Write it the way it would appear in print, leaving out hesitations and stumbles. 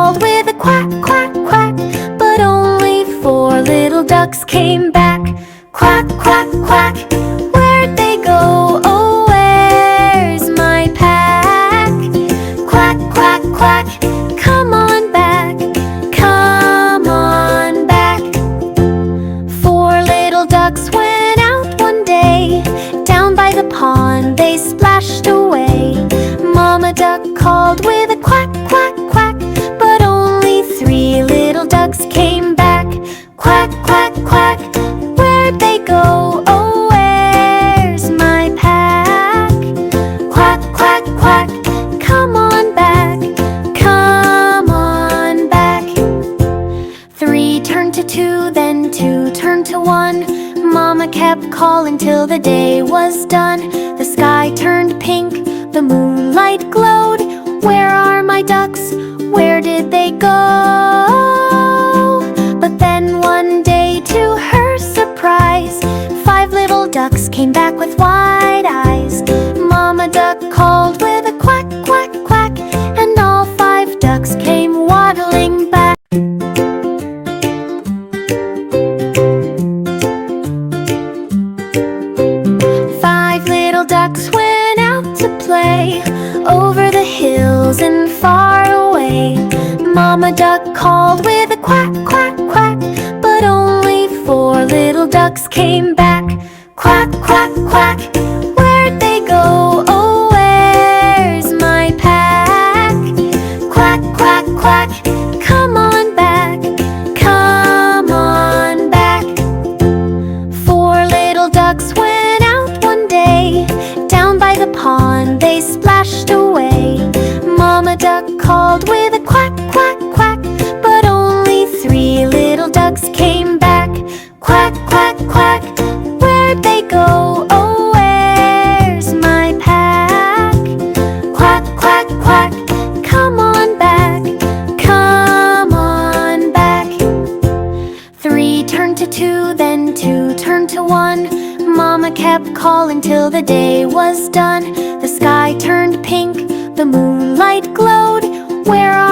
called with a quack, quack, quack, but only 4 little ducks came back. Quack, quack, quack, where'd they go? Oh, where's my pack? Quack, quack, quack, come on back, come on back. 4 little ducks went out one day. Down by the pond they splashed away. Mama duck called with a quack, quack, quack, but only 3 little ducks came back. Quack, quack, quack, where'd they go? Oh, where's my pack? Quack, quack, quack, come on back, come on back. 3 turned to 2, then 2 turned to 1. Mama kept calling till the day was done. The sky turned pink, the moonlight glowed. Where are my ducks? Where did they go? But then one day, to her surprise, 5 little ducks came back with wide eyes. Mama duck called with a quack, quack, quack, and all 5 ducks came waddling back. 5 little ducks went out to play over the hills and far away. Mama duck called with a quack, quack, quack, but only 4 little ducks came back. Quack, quack, quack, where'd they go? Oh, where's my pack? Quack, quack, quack, come on back, come on back. 4 little ducks went out one day. Down by the pond they splashed away. Mama duck called with a quack, quack, quack, but only 3 little ducks came back. Quack, quack, quack, where'd they go? Oh, where's my pack? Quack, quack, quack, come on back, come on back. 3 turned to 2, then 2 turned to 1. Mama kept calling till the day was done. The sky turned pink, the moonlight glowed. Where are